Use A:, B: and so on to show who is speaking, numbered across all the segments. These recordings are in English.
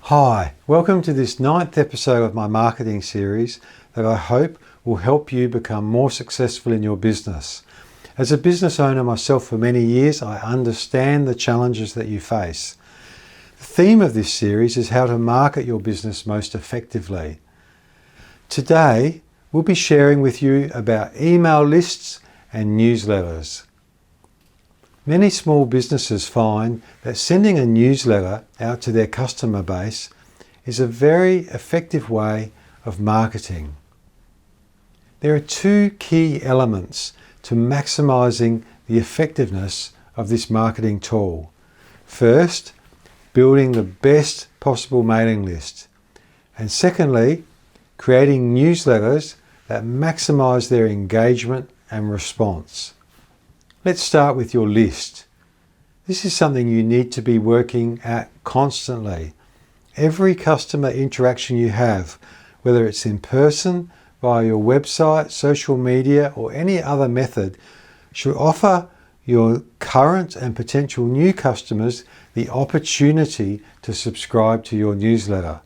A: Hi, welcome to this 9th episode of my marketing series that I hope will help you become more successful in your business. As a business owner myself for many years, I understand the challenges that you face. The theme of this series is how to market your business most effectively. Today, we'll be sharing with you about email lists and newsletters. Many small businesses find that sending a newsletter out to their customer base is a very effective way of marketing. There are two key elements to maximizing the effectiveness of this marketing tool. First, building the best possible mailing list. And secondly, creating newsletters that maximize their engagement and response. Let's start with your list. This is something you need to be working at constantly. Every customer interaction you have, whether it's in person, via your website, social media, or any other method, should offer your current and potential new customers the opportunity to subscribe to your newsletter.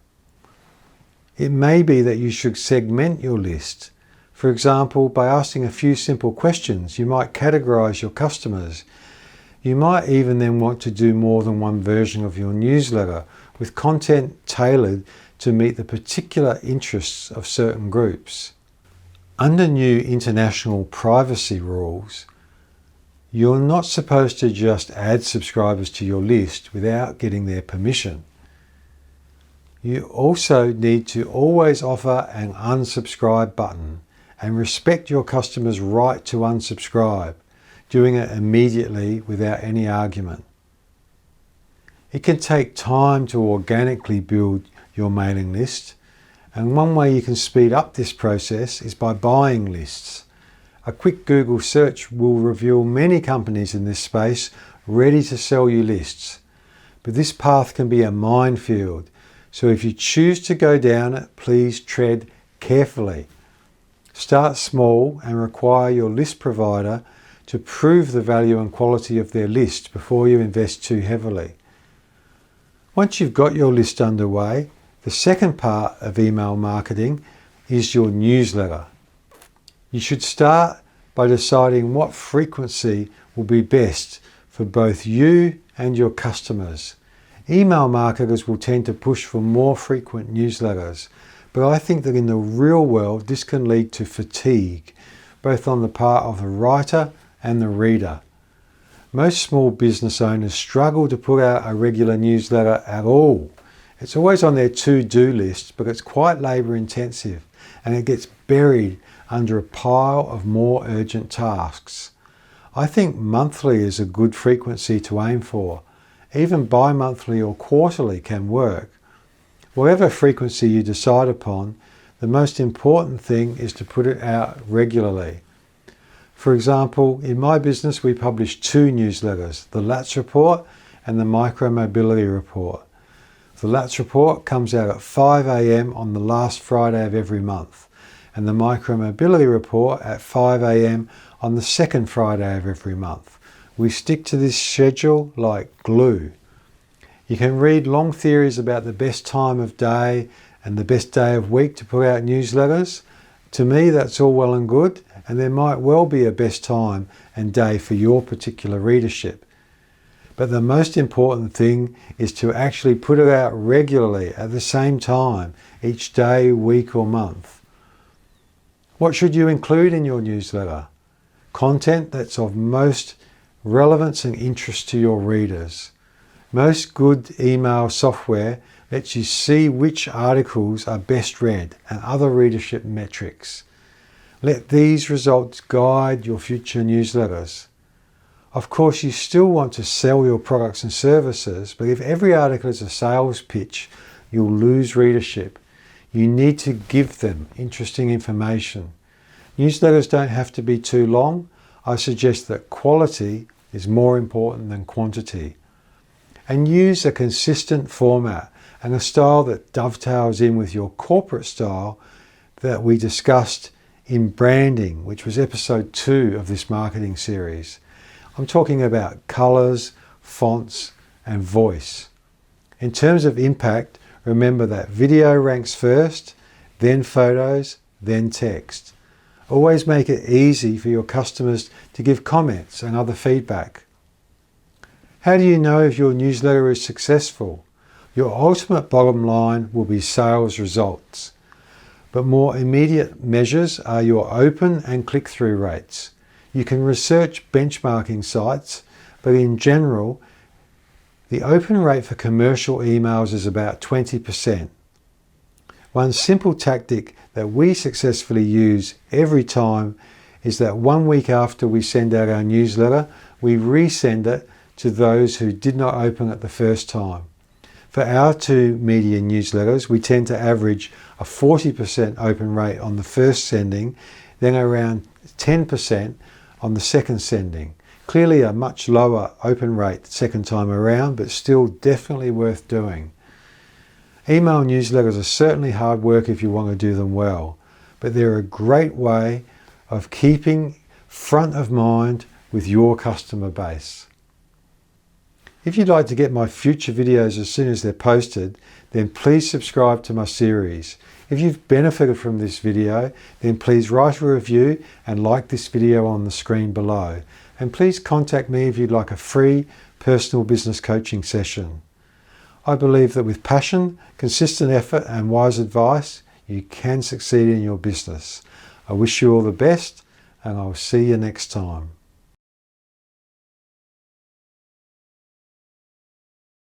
A: It may be that you should segment your list. For example, by asking a few simple questions, you might categorize your customers. You might even then want to do more than one version of your newsletter with content tailored to meet the particular interests of certain groups. Under new international privacy rules, you're not supposed to just add subscribers to your list without getting their permission. You also need to always offer an unsubscribe button and respect your customer's right to unsubscribe, doing it immediately without any argument. It can take time to organically build your mailing list, and one way you can speed up this process is by buying lists. A quick Google search will reveal many companies in this space ready to sell you lists, but this path can be a minefield, so if you choose to go down it, please tread carefully. Start small and require your list provider to prove the value and quality of their list before you invest too heavily. Once you've got your list underway, the second part of email marketing is your newsletter. You should start by deciding what frequency will be best for both you and your customers. Email marketers will tend to push for more frequent newsletters, but I think that in the real world this can lead to fatigue, both on the part of the writer and the reader. Most small business owners struggle to put out a regular newsletter at all. It's always on their to-do list, but it's quite labour intensive and it gets buried under a pile of more urgent tasks. I think monthly is a good frequency to aim for. Even bi-monthly or quarterly can work. Whatever frequency you decide upon, the most important thing is to put it out regularly. For example, in my business we publish two newsletters, the LATS report and the Micro Mobility report. The LATS report comes out at 5 a.m. on the last Friday of every month, and the Micro Mobility report at 5 a.m. on the second Friday of every month. We stick to this schedule like glue. You can read long theories about the best time of day and the best day of week to put out newsletters. To me, that's all well and good, and there might well be a best time and day for your particular readership. But the most important thing is to actually put it out regularly at the same time, each day, week or month. What should you include in your newsletter? Content that's of most relevance and interest to your readers. Most good email software lets you see which articles are best read and other readership metrics. Let these results guide your future newsletters. Of course, you still want to sell your products and services, but if every article is a sales pitch, you'll lose readership. You need to give them interesting information. Newsletters don't have to be too long. I suggest that quality is more important than quantity. And use a consistent format and a style that dovetails in with your corporate style that we discussed in branding, which was episode 2 of this marketing series. I'm talking about colours, fonts and voice. In terms of impact, Remember that video ranks first, then photos, then text. Always make it easy for your customers to give comments and other feedback. How do you know if your newsletter is successful? Your ultimate bottom line will be sales results. But more immediate measures are your open and click-through rates. You can research benchmarking sites, but in general, the open rate for commercial emails is about 20%. One simple tactic that we successfully use every time is that 1 week after we send out our newsletter, we resend it to those who did not open it the first time. For our 2 media newsletters, we tend to average a 40% open rate on the first sending, then around 10% on the second sending. Clearly a much lower open rate second time around, but still definitely worth doing. Email newsletters are certainly hard work if you want to do them well, but they're a great way of keeping front of mind with your customer base. If you'd like to get my future videos as soon as they're posted, then please subscribe to my series. If you've benefited from this video, then please write a review and like this video on the screen below. And please contact me if you'd like a free personal business coaching session. I believe that with passion, consistent effort and wise advice, you can succeed in your business. I wish you all the best, and I'll see you next time.